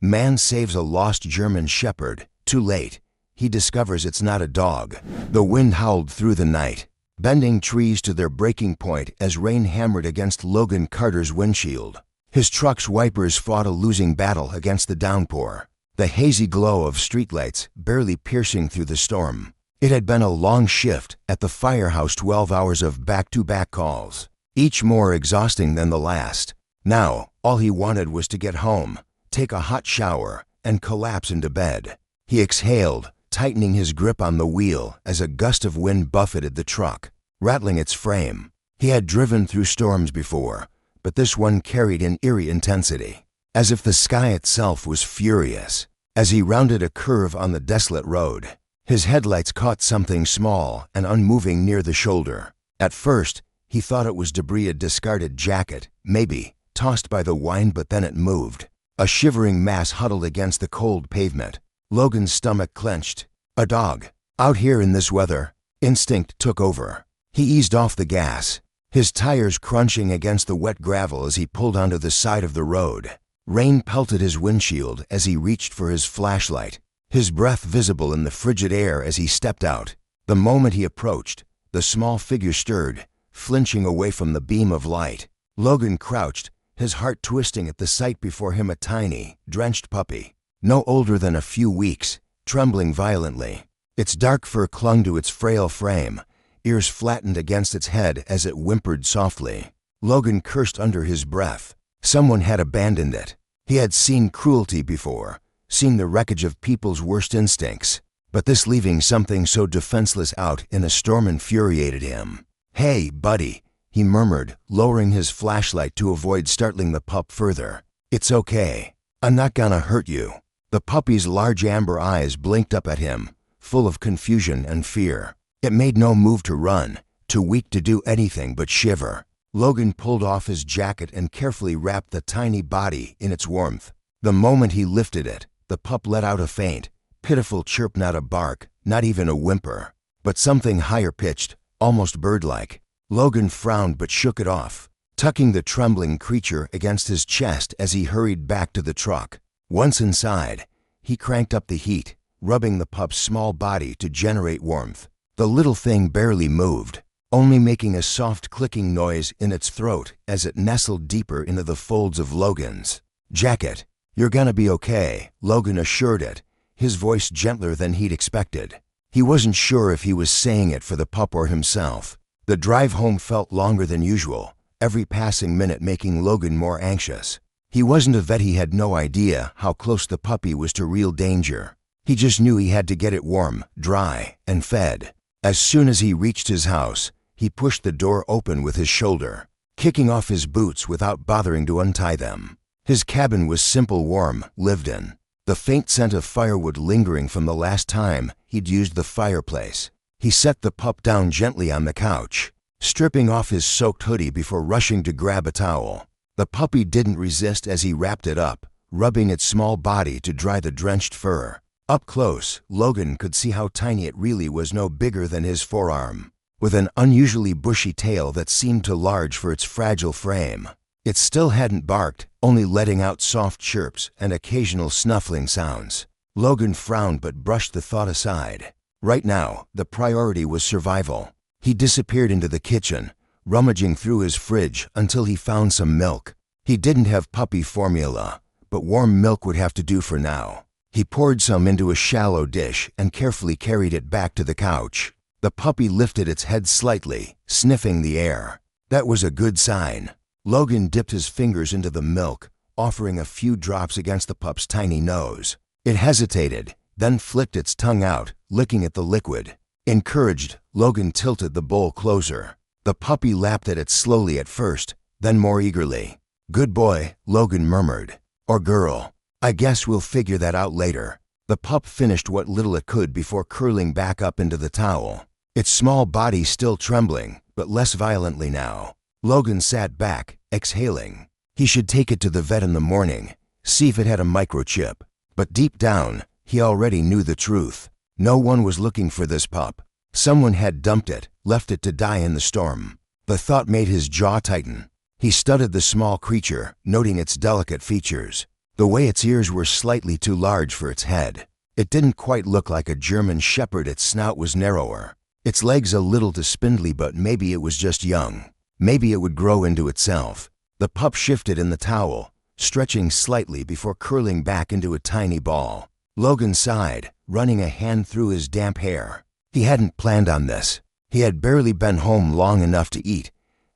Man saves a lost German shepherd. Too late. He discovers it's not a dog. The wind howled through the night, bending trees to their breaking point as rain hammered against Logan Carter's windshield. His truck's wipers fought a losing battle against the downpour, the hazy glow of streetlights barely piercing through the storm. It had been a long shift at the firehouse, 12 hours of back-to-back calls, each more exhausting than the last. Now, all he wanted was to get home, take a hot shower, and collapse into bed. He exhaled, tightening his grip on the wheel as a gust of wind buffeted the truck, rattling its frame. He had driven through storms before, but this one carried an eerie intensity, as if the sky itself was furious. As he rounded a curve on the desolate road, his headlights caught something small and unmoving near the shoulder. At first, he thought it was debris, a discarded jacket, maybe, tossed by the wind, but then it moved. A shivering mass huddled against the cold pavement. Logan's stomach clenched. A dog. Out here in this weather. Instinct took over. He eased off the gas, his tires crunching against the wet gravel as he pulled onto the side of the road. Rain pelted his windshield as he reached for his flashlight, his breath visible in the frigid air as he stepped out. The moment he approached, the small figure stirred, flinching away from the beam of light. Logan crouched, his heart twisting at the sight before him, a tiny, drenched puppy, no older than a few weeks, trembling violently. Its dark fur clung to its frail frame, ears flattened against its head as it whimpered softly. Logan cursed under his breath. Someone had abandoned it. He had seen cruelty before, seen the wreckage of people's worst instincts, but this leaving something so defenseless out in a storm infuriated him. "Hey, buddy," he murmured, lowering his flashlight to avoid startling the pup further. "It's okay. I'm not gonna hurt you." The puppy's large amber eyes blinked up at him, full of confusion and fear. It made no move to run, too weak to do anything but shiver. Logan pulled off his jacket and carefully wrapped the tiny body in its warmth. The moment he lifted it, the pup let out a faint, pitiful chirp, not a bark, not even a whimper, but something higher-pitched, almost bird-like. Logan frowned but shook it off, tucking the trembling creature against his chest as he hurried back to the truck. Once inside, he cranked up the heat, rubbing the pup's small body to generate warmth. The little thing barely moved, only making a soft clicking noise in its throat as it nestled deeper into the folds of Logan's jacket. "You're gonna be okay," Logan assured it, his voice gentler than he'd expected. He wasn't sure if he was saying it for the pup or himself. The drive home felt longer than usual, every passing minute making Logan more anxious. He wasn't a vet. He had no idea how close the puppy was to real danger. He just knew he had to get it warm, dry, and fed. As soon as he reached his house, he pushed the door open with his shoulder, kicking off his boots without bothering to untie them. His cabin was simple, warm, lived in, the faint scent of firewood lingering from the last time he'd used the fireplace. He set the pup down gently on the couch, stripping off his soaked hoodie before rushing to grab a towel. The puppy didn't resist as he wrapped it up, rubbing its small body to dry the drenched fur. Up close, Logan could see how tiny it really was, no bigger than his forearm, with an unusually bushy tail that seemed too large for its fragile frame. It still hadn't barked, only letting out soft chirps and occasional snuffling sounds. Logan frowned but brushed the thought aside. Right now, the priority was survival. He disappeared into the kitchen, rummaging through his fridge until he found some milk. He didn't have puppy formula, but warm milk would have to do for now. He poured some into a shallow dish and carefully carried it back to the couch. The puppy lifted its head slightly, sniffing the air. That was a good sign. Logan dipped his fingers into the milk, offering a few drops against the pup's tiny nose. It hesitated, then flicked its tongue out, licking at the liquid. Encouraged, Logan tilted the bowl closer. The puppy lapped at it slowly at first, then more eagerly. "Good boy," Logan murmured. "Or girl. I guess we'll figure that out later." The pup finished what little it could before curling back up into the towel, its small body still trembling, but less violently now. Logan sat back, exhaling. He should take it to the vet in the morning, see if it had a microchip. But deep down, he already knew the truth. No one was looking for this pup. Someone had dumped it, left it to die in the storm. The thought made his jaw tighten. He studied the small creature, noting its delicate features. The way its ears were slightly too large for its head. It didn't quite look like a German Shepherd. Its snout was narrower. Its legs a little too spindly, but maybe it was just young. Maybe it would grow into itself. The pup shifted in the towel, stretching slightly before curling back into a tiny ball. Logan sighed, running a hand through his damp hair. He hadn't planned on this. He had barely been home long enough to eat,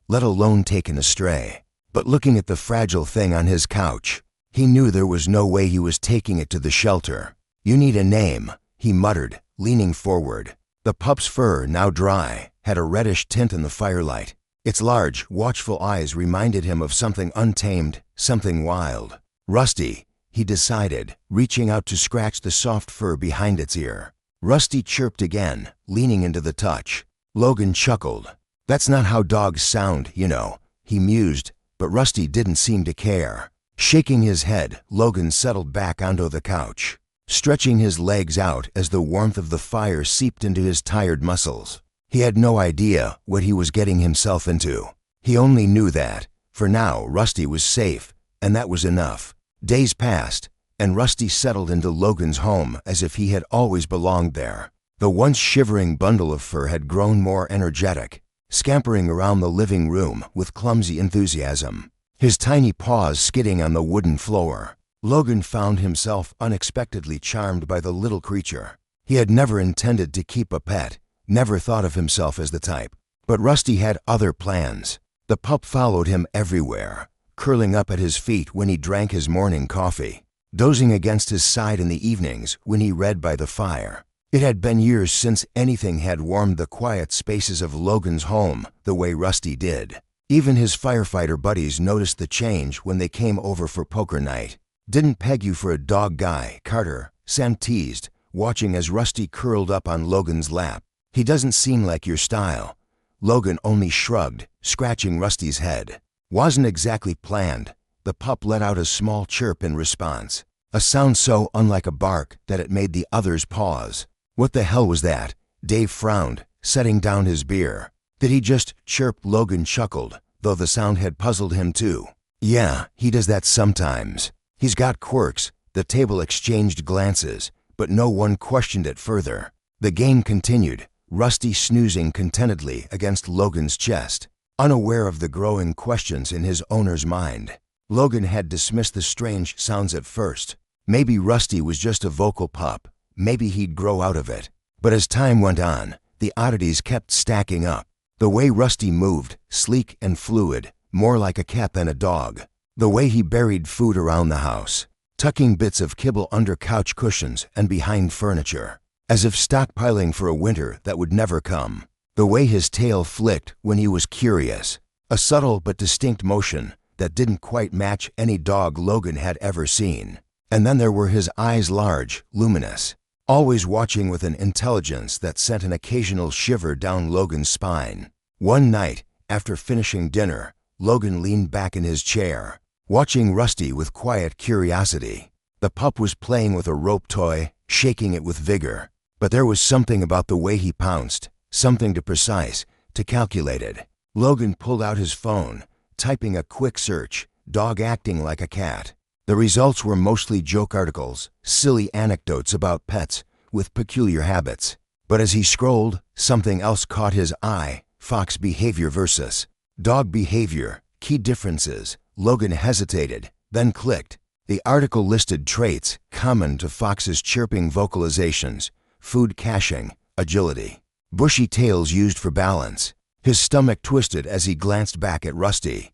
let alone taken a stray. But looking at the fragile thing on his couch, he knew there was no way he was taking it to the shelter. "You need a name," he muttered, leaning forward. The pup's fur, now dry, had a reddish tint in the firelight. Its large, watchful eyes reminded him of something untamed, something wild. "Rusty," he decided, reaching out to scratch the soft fur behind its ear. Rusty chirped again, leaning into the touch. Logan chuckled. "That's not how dogs sound, you know," he mused, but Rusty didn't seem to care. Shaking his head, Logan settled back onto the couch, stretching his legs out as the warmth of the fire seeped into his tired muscles. He had no idea what he was getting himself into. He only knew that, for now, Rusty was safe, and that was enough. Days passed, and Rusty settled into Logan's home as if he had always belonged there. The once shivering bundle of fur had grown more energetic, scampering around the living room with clumsy enthusiasm, his tiny paws skidding on the wooden floor. Logan found himself unexpectedly charmed by the little creature. He had never intended to keep a pet, never thought of himself as the type. But Rusty had other plans. The pup followed him everywhere, curling up at his feet when he drank his morning coffee, dozing against his side in the evenings when he read by the fire. It had been years since anything had warmed the quiet spaces of Logan's home the way Rusty did. Even his firefighter buddies noticed the change when they came over for poker night. "Didn't peg you for a dog guy, Carter," Sam teased, watching as Rusty curled up on Logan's lap. "He doesn't seem like your style." Logan only shrugged, scratching Rusty's head. "Wasn't exactly planned." The pup let out a small chirp in response, a sound so unlike a bark that it made the others pause. "What the hell was that?" Dave frowned, setting down his beer. "Did he just chirp?" Logan chuckled, though the sound had puzzled him too. "Yeah, he does that sometimes. He's got quirks." The table exchanged glances, but no one questioned it further. The game continued, Rusty snoozing contentedly against Logan's chest, unaware of the growing questions in his owner's mind. Logan had dismissed the strange sounds at first. Maybe Rusty was just a vocal pup. Maybe he'd grow out of it. But as time went on, the oddities kept stacking up. The way Rusty moved, sleek and fluid, more like a cat than a dog. The way he buried food around the house, tucking bits of kibble under couch cushions and behind furniture, as if stockpiling for a winter that would never come. The way his tail flicked when he was curious, a subtle but distinct motion that didn't quite match any dog Logan had ever seen. And then there were his eyes, large, luminous, always watching with an intelligence that sent an occasional shiver down Logan's spine. One night, after finishing dinner, Logan leaned back in his chair, watching Rusty with quiet curiosity. The pup was playing with a rope toy, shaking it with vigor. But there was something about the way he pounced, something too precise, too calculated. Logan pulled out his phone, typing a quick search, "dog acting like a cat." The results were mostly joke articles, silly anecdotes about pets with peculiar habits. But as he scrolled, something else caught his eye: fox behavior versus dog behavior, key differences. Logan hesitated, then clicked. The article listed traits common to foxes: chirping vocalizations, food caching, agility, bushy tails used for balance. His stomach twisted as he glanced back at Rusty,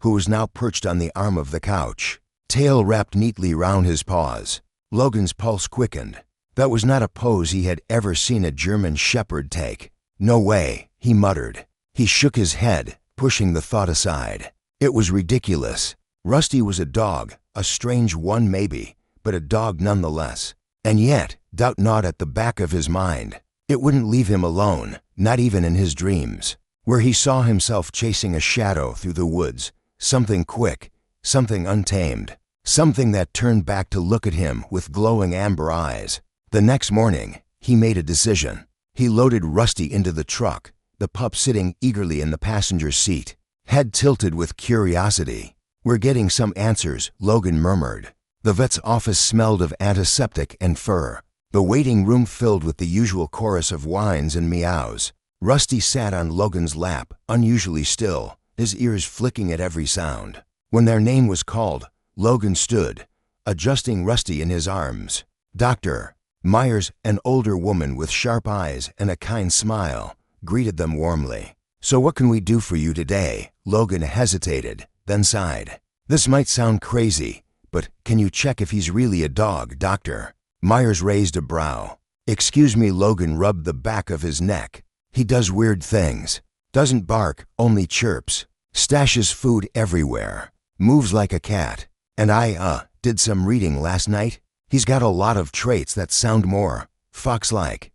who was now perched on the arm of the couch, tail wrapped neatly round his paws. Logan's pulse quickened. That was not a pose he had ever seen a German Shepherd take. "No way," he muttered. He shook his head, pushing the thought aside. It was ridiculous. Rusty was a dog, a strange one maybe, but a dog nonetheless. And yet, doubt gnawed at the back of his mind. It wouldn't leave him alone, not even in his dreams, where he saw himself chasing a shadow through the woods, something quick, something untamed, something that turned back to look at him with glowing amber eyes. The next morning, he made a decision. He loaded Rusty into the truck, the pup sitting eagerly in the passenger seat, head tilted with curiosity. "We're getting some answers," Logan murmured. The vet's office smelled of antiseptic and fur. The waiting room filled with the usual chorus of whines and meows. Rusty sat on Logan's lap, unusually still, his ears flicking at every sound. When their name was called, Logan stood, adjusting Rusty in his arms. "Doctor." Myers, an older woman with sharp eyes and a kind smile, greeted them warmly. "So what can we do for you today?" Logan hesitated, then sighed. "This might sound crazy, but can you check if he's really a dog, doctor?" Myers raised a brow. "Excuse me." Logan rubbed the back of his neck. "He does weird things. Doesn't bark, only chirps. Stashes food everywhere. Moves like a cat. And I did some reading last night. He's got a lot of traits that sound more fox-like."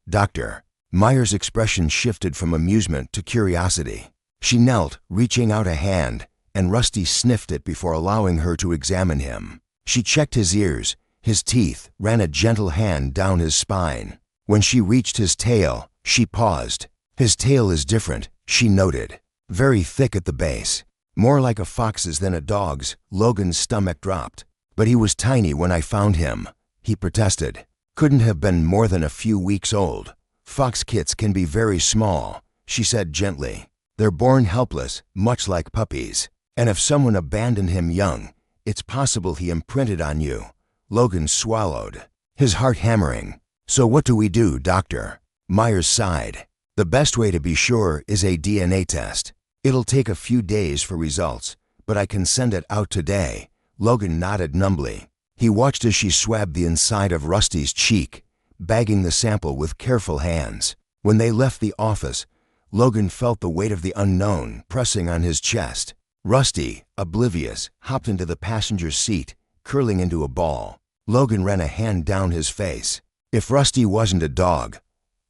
"Doctor." Myers' expression shifted from amusement to curiosity. She knelt, reaching out a hand, and Rusty sniffed it before allowing her to examine him. She checked his ears, his teeth, ran a gentle hand down his spine. When she reached his tail, she paused. "His tail is different," she noted. "Very thick at the base. More like a fox's than a dog's." Logan's stomach dropped. "But he was tiny when I found him," he protested. "Couldn't have been more than a few weeks old." "Fox kits can be very small," she said gently. "They're born helpless, much like puppies. And if someone abandoned him young, it's possible he imprinted on you." Logan swallowed, his heart hammering. "So what do we do, doctor?" Myers sighed. "The best way to be sure is a DNA test. It'll take a few days for results, but I can send it out today." Logan nodded numbly. He watched as she swabbed the inside of Rusty's cheek, bagging the sample with careful hands. When they left the office, Logan felt the weight of the unknown pressing on his chest. Rusty, oblivious, hopped into the passenger's seat, curling into a ball. Logan ran a hand down his face. If Rusty wasn't a dog,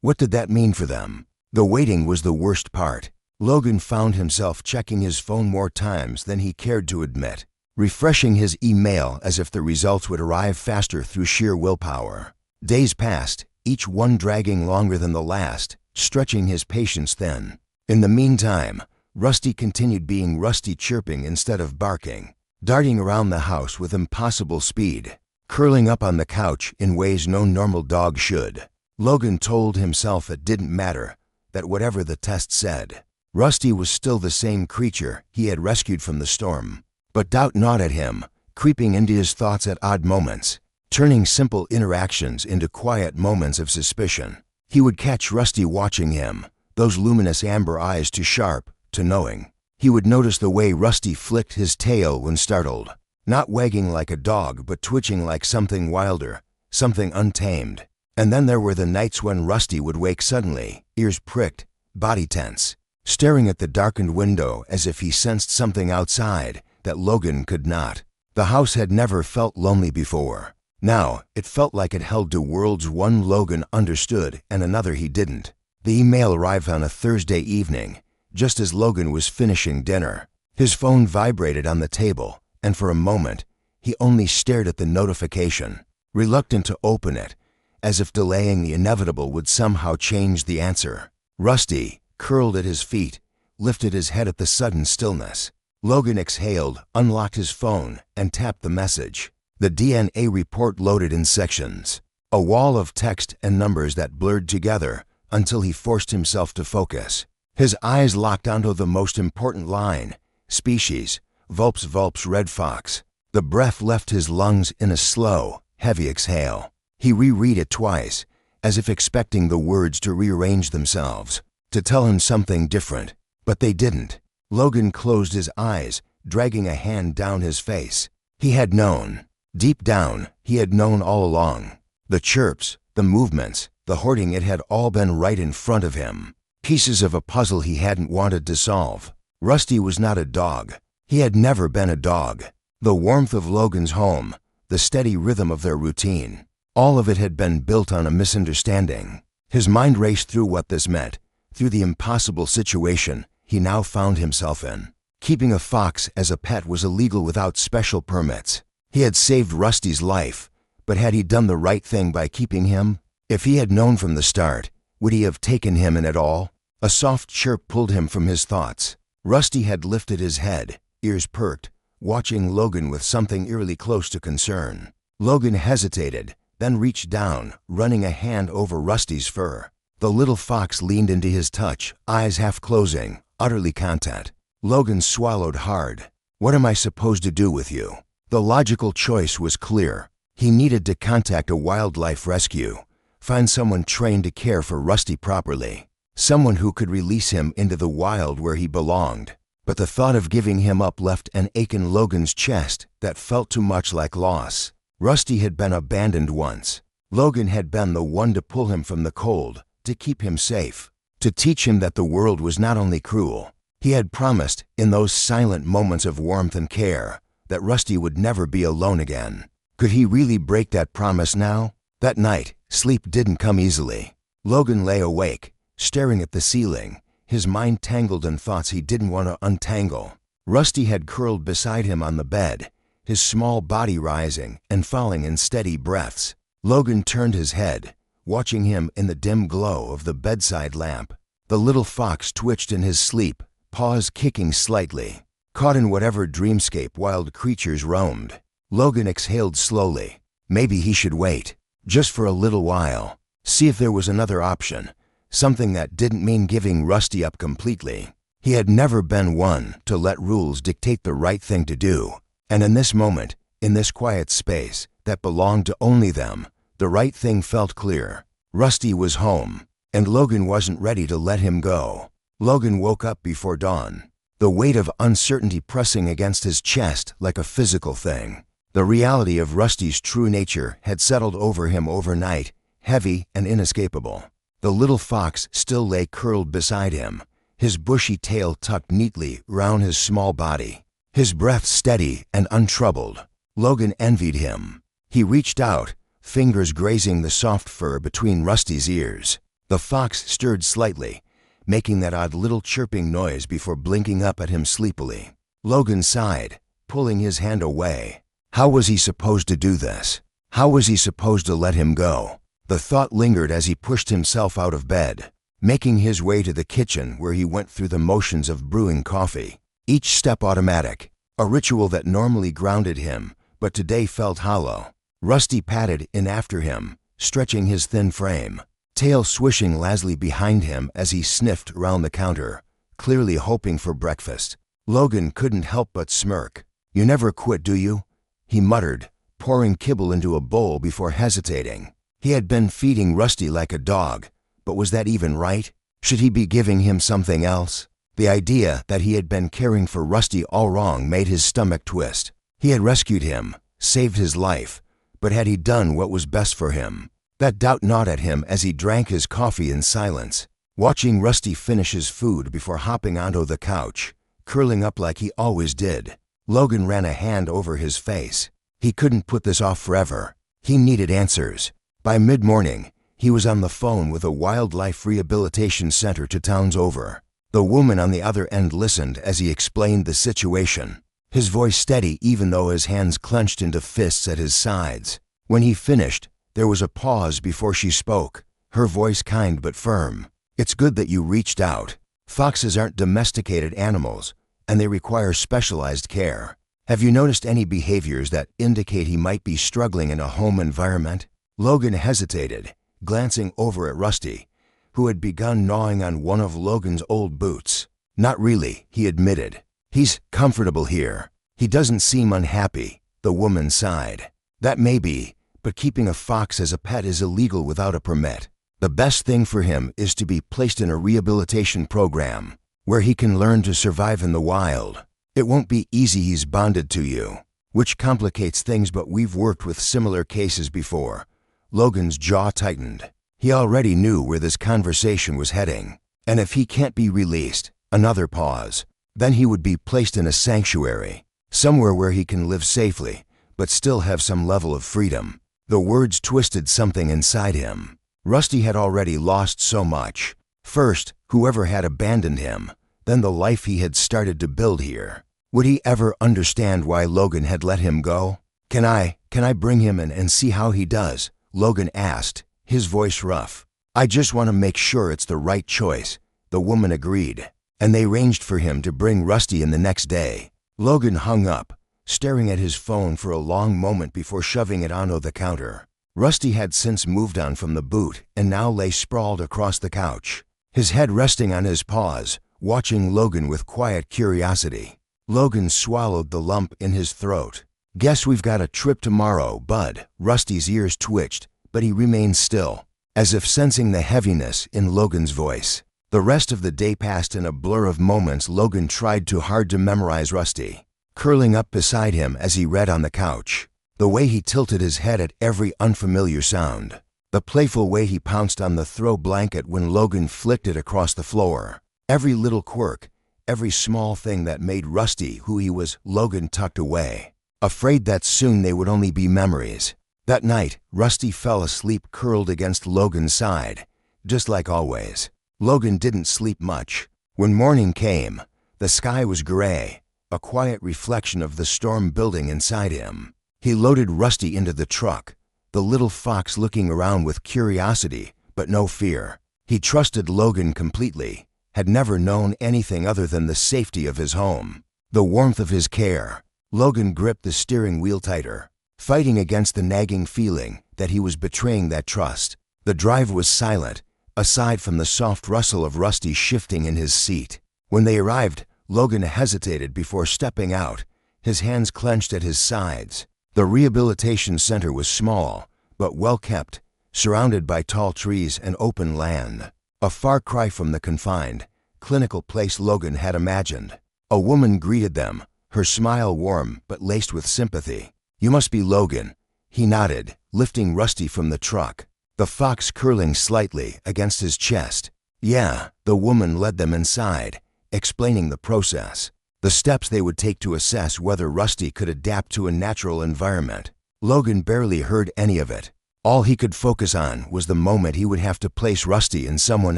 what did that mean for them? The waiting was the worst part. Logan found himself checking his phone more times than he cared to admit, refreshing his email as if the results would arrive faster through sheer willpower. Days passed, each one dragging longer than the last, stretching his patience thin. In the meantime, Rusty continued being Rusty, chirping instead of barking, darting around the house with impossible speed, curling up on the couch in ways no normal dog should. Logan told himself it didn't matter, that whatever the test said, Rusty was still the same creature he had rescued from the storm. But doubt gnawed at him, creeping into his thoughts at odd moments, turning simple interactions into quiet moments of suspicion. He would catch Rusty watching him, those luminous amber eyes too sharp, to knowing. He would notice the way Rusty flicked his tail when startled, not wagging like a dog but twitching like something wilder, something untamed. And then there were the nights when Rusty would wake suddenly, ears pricked, body tense, staring at the darkened window as if he sensed something outside that Logan could not. The house had never felt lonely before. Now, it felt like it held two worlds, one Logan understood and another he didn't. The email arrived on a Thursday evening, just as Logan was finishing dinner. His phone vibrated on the table, and for a moment, he only stared at the notification, reluctant to open it, as if delaying the inevitable would somehow change the answer. Rusty, curled at his feet, lifted his head at the sudden stillness. Logan exhaled, unlocked his phone, and tapped the message. The DNA report loaded in sections, a wall of text and numbers that blurred together until he forced himself to focus. His eyes locked onto the most important line: species, Vulpes vulpes red fox. The breath left his lungs in a slow, heavy exhale. He reread it twice, as if expecting the words to rearrange themselves, to tell him something different, but they didn't. Logan closed his eyes, dragging a hand down his face. He had known. Deep down, he had known all along. The chirps, the movements, the hoarding, it had all been right in front of him. Pieces of a puzzle he hadn't wanted to solve. Rusty was not a dog. He had never been a dog. The warmth of Logan's home, the steady rhythm of their routine, all of it had been built on a misunderstanding. His mind raced through what this meant, through the impossible situation he now found himself in. Keeping a fox as a pet was illegal without special permits. He had saved Rusty's life, but had he done the right thing by keeping him? If he had known from the start, would he have taken him in at all? A soft chirp pulled him from his thoughts. Rusty had lifted his head, ears perked, watching Logan with something eerily close to concern. Logan hesitated, then reached down, running a hand over Rusty's fur. The little fox leaned into his touch, eyes half closing, utterly content. Logan swallowed hard. "What am I supposed to do with you?" The logical choice was clear. He needed to contact a wildlife rescue, find someone trained to care for Rusty properly, someone who could release him into the wild where he belonged. But the thought of giving him up left an ache in Logan's chest that felt too much like loss. Rusty had been abandoned once. Logan had been the one to pull him from the cold, to keep him safe, to teach him that the world was not only cruel. He had promised, in those silent moments of warmth and care, that Rusty would never be alone again. Could he really break that promise now? That night, sleep didn't come easily. Logan lay awake, staring at the ceiling, his mind tangled in thoughts he didn't want to untangle. Rusty had curled beside him on the bed, his small body rising and falling in steady breaths. Logan turned his head, watching him in the dim glow of the bedside lamp. The little fox twitched in his sleep, paws kicking slightly, caught in whatever dreamscape wild creatures roamed. Logan exhaled slowly. Maybe he should wait, just for a little while, see if there was another option, something that didn't mean giving Rusty up completely. He had never been one to let rules dictate the right thing to do, and in this moment, in this quiet space that belonged to only them, the right thing felt clear. Rusty was home, and Logan wasn't ready to let him go. Logan woke up before dawn, the weight of uncertainty pressing against his chest like a physical thing. The reality of Rusty's true nature had settled over him overnight, heavy and inescapable. The little fox still lay curled beside him, his bushy tail tucked neatly round his small body, his breath steady and untroubled. Logan envied him. He reached out, fingers grazing the soft fur between Rusty's ears. The fox stirred slightly, making that odd little chirping noise before blinking up at him sleepily. Logan sighed, pulling his hand away. How was he supposed to do this? How was he supposed to let him go? The thought lingered as he pushed himself out of bed, making his way to the kitchen where he went through the motions of brewing coffee. Each step automatic, a ritual that normally grounded him, but today felt hollow. Rusty padded in after him, stretching his thin frame, tail swishing lazily behind him as he sniffed around the counter, clearly hoping for breakfast. Logan couldn't help but smirk. "You never quit, do you?" he muttered, pouring kibble into a bowl before hesitating. He had been feeding Rusty like a dog, but was that even right? Should he be giving him something else? The idea that he had been caring for Rusty all wrong made his stomach twist. He had rescued him, saved his life, but had he done what was best for him? That doubt gnawed at him as he drank his coffee in silence, watching Rusty finish his food before hopping onto the couch, curling up like he always did. Logan ran a hand over his face. He couldn't put this off forever. He needed answers. By mid-morning, he was on the phone with a wildlife rehabilitation center 2 towns over. The woman on the other end listened as he explained the situation, his voice steady even though his hands clenched into fists at his sides. When he finished, there was a pause before she spoke, her voice kind but firm. "It's good that you reached out. Foxes aren't domesticated animals, and they require specialized care. Have you noticed any behaviors that indicate he might be struggling in a home environment?" Logan hesitated, glancing over at Rusty, who had begun gnawing on one of Logan's old boots. "Not really," he admitted. "He's comfortable here. He doesn't seem unhappy," the woman sighed. "That may be, but keeping a fox as a pet is illegal without a permit. The best thing for him is to be placed in a rehabilitation program, where he can learn to survive in the wild. It won't be easy, he's bonded to you, which complicates things, but we've worked with similar cases before." Logan's jaw tightened. He already knew where this conversation was heading. And if he can't be released, another pause, then he would be placed in a sanctuary, somewhere where he can live safely, but still have some level of freedom. The words twisted something inside him. Rusty had already lost so much. First, whoever had abandoned him, then the life he had started to build here. Would he ever understand why Logan had let him go? Can I bring him in and see how he does?" Logan asked, his voice rough. "I just want to make sure it's the right choice," the woman agreed, and they arranged for him to bring Rusty in the next day. Logan hung up, staring at his phone for a long moment before shoving it onto the counter. Rusty had since moved on from the boot and now lay sprawled across the couch, his head resting on his paws, watching Logan with quiet curiosity. Logan swallowed the lump in his throat. "Guess we've got a trip tomorrow, bud." Rusty's ears twitched, but he remained still, as if sensing the heaviness in Logan's voice. The rest of the day passed in a blur of moments. Logan tried too hard to memorize Rusty, curling up beside him as he read on the couch. The way he tilted his head at every unfamiliar sound. The playful way he pounced on the throw blanket when Logan flicked it across the floor. Every little quirk, every small thing that made Rusty who he was. Logan tucked away, afraid that soon they would only be memories. That night, Rusty fell asleep curled against Logan's side, just like always. Logan didn't sleep much. When morning came, the sky was gray, a quiet reflection of the storm building inside him. He loaded Rusty into the truck, the little fox looking around with curiosity, but no fear. He trusted Logan completely, had never known anything other than the safety of his home, the warmth of his care. Logan gripped the steering wheel tighter, fighting against the nagging feeling that he was betraying that trust. The drive was silent, aside from the soft rustle of Rusty shifting in his seat. When they arrived, Logan hesitated before stepping out, his hands clenched at his sides. The rehabilitation center was small, but well kept, surrounded by tall trees and open land. A far cry from the confined, clinical place Logan had imagined. A woman greeted them, her smile warm but laced with sympathy. "You must be Logan." He nodded, lifting Rusty from the truck, the fox curling slightly against his chest. "Yeah." The woman led them inside, explaining the process, the steps they would take to assess whether Rusty could adapt to a natural environment. Logan barely heard any of it. All he could focus on was the moment he would have to place Rusty in someone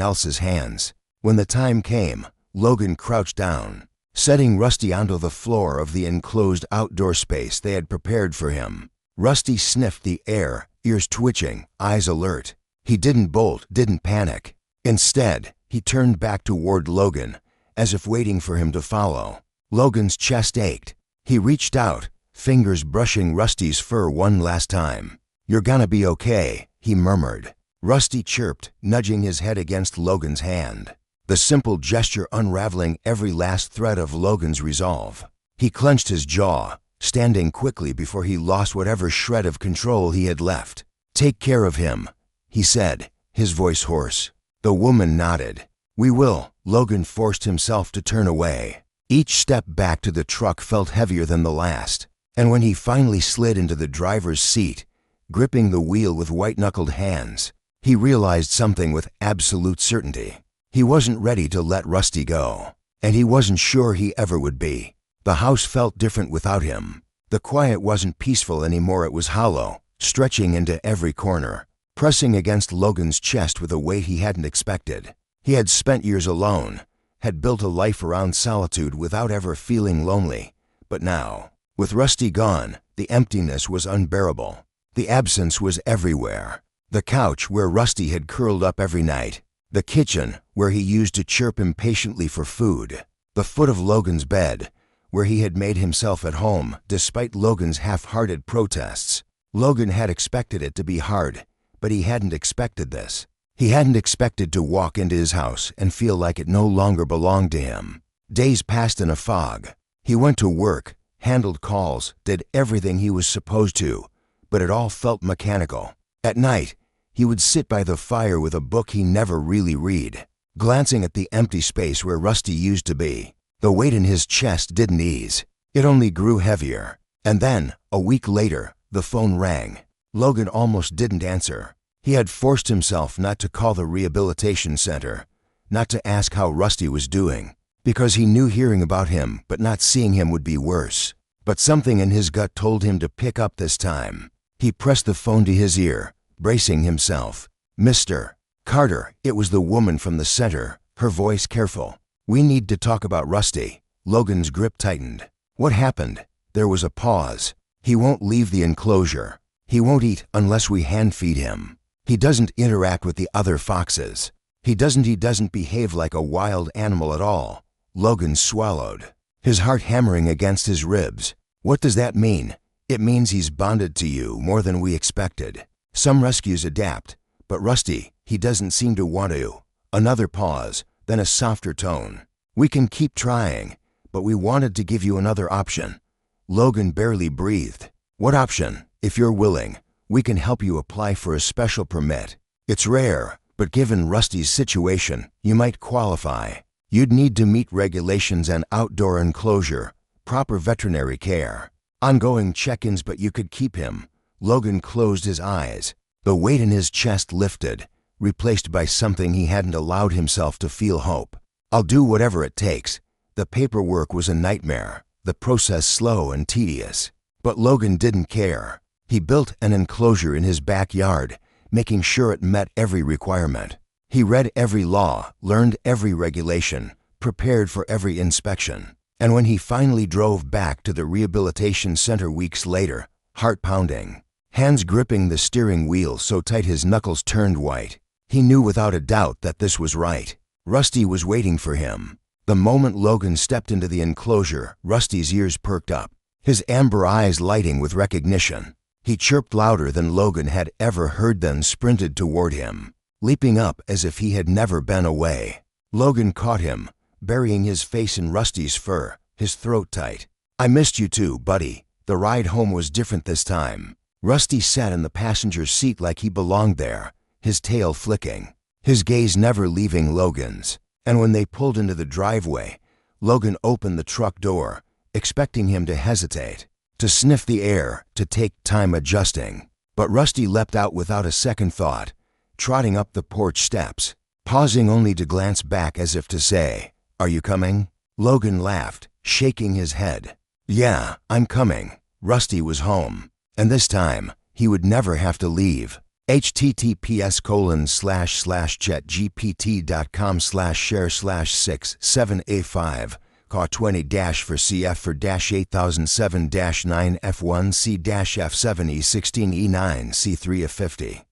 else's hands. When the time came, Logan crouched down, setting Rusty onto the floor of the enclosed outdoor space they had prepared for him. Rusty sniffed the air, ears twitching, eyes alert. He didn't bolt, didn't panic. Instead, he turned back toward Logan, as if waiting for him to follow. Logan's chest ached. He reached out, fingers brushing Rusty's fur one last time. "You're gonna be okay," he murmured. Rusty chirped, nudging his head against Logan's hand, the simple gesture unraveling every last thread of Logan's resolve. He clenched his jaw, standing quickly before he lost whatever shred of control he had left. "Take care of him," he said, his voice hoarse. The woman nodded. "We will." Logan forced himself to turn away. Each step back to the truck felt heavier than the last, and when he finally slid into the driver's seat, gripping the wheel with white-knuckled hands, he realized something with absolute certainty. He wasn't ready to let Rusty go, and he wasn't sure he ever would be. The house felt different without him. The quiet wasn't peaceful anymore, it was hollow, stretching into every corner, pressing against Logan's chest with a weight he hadn't expected. He had spent years alone, had built a life around solitude without ever feeling lonely, but now, with Rusty gone, the emptiness was unbearable. The absence was everywhere. The couch where Rusty had curled up every night, the kitchen where he used to chirp impatiently for food, the foot of Logan's bed where he had made himself at home despite Logan's half-hearted protests. Logan had expected it to be hard, but he hadn't expected this. He hadn't expected to walk into his house and feel like it no longer belonged to him. Days passed in a fog. He went to work, handled calls, did everything he was supposed to, but it all felt mechanical. At night, he would sit by the fire with a book he never really read, glancing at the empty space where Rusty used to be. The weight in his chest didn't ease. It only grew heavier. And then, a week later, the phone rang. Logan almost didn't answer. He had forced himself not to call the rehabilitation center, not to ask how Rusty was doing, because he knew hearing about him but not seeing him would be worse. But something in his gut told him to pick up this time. He pressed the phone to his ear, bracing himself. "Mr. Carter," it was the woman from the center, her voice careful. "We need to talk about Rusty." Logan's grip tightened. "What happened?" There was a pause. "He won't leave the enclosure. He won't eat unless we hand-feed him. He doesn't interact with the other foxes. He doesn't behave like a wild animal at all." Logan swallowed, his heart hammering against his ribs. What does that mean? It means he's bonded to you more than we expected. Some rescues adapt, but Rusty, he doesn't seem to want to. Another pause, then a softer tone. We can keep trying, but we wanted to give you another option. Logan barely breathed. What option? If you're willing, we can help you apply for a special permit. It's rare, but given Rusty's situation, you might qualify. You'd need to meet regulations and outdoor enclosure, proper veterinary care, ongoing check-ins, but you could keep him. Logan closed his eyes. The weight in his chest lifted, replaced by something he hadn't allowed himself to feel: hope. I'll do whatever it takes. The paperwork was a nightmare, the process slow and tedious. But Logan didn't care. He built an enclosure in his backyard, making sure it met every requirement. He read every law, learned every regulation, prepared for every inspection. And when he finally drove back to the rehabilitation center weeks later, heart pounding, hands gripping the steering wheel so tight his knuckles turned white, he knew without a doubt that this was right. Rusty was waiting for him. The moment Logan stepped into the enclosure, Rusty's ears perked up, his amber eyes lighting with recognition. He chirped louder than Logan had ever heard, then sprinted toward him, leaping up as if he had never been away. Logan caught him, burying his face in Rusty's fur, his throat tight. I missed you too, buddy. The ride home was different this time. Rusty sat in the passenger seat like he belonged there, his tail flicking, his gaze never leaving Logan's. And when they pulled into the driveway, Logan opened the truck door, expecting him to hesitate, to sniff the air, to take time adjusting. But Rusty leapt out without a second thought, trotting up the porch steps, pausing only to glance back as if to say, "Are you coming?" Logan laughed, shaking his head. "Yeah, I'm coming." Rusty was home, and this time, he would never have to leave. https://chatgpt.com/share/6-7a5 Car 20-for-CF for -8007-9 F1 C-F7 E16 E9 C3 of 50.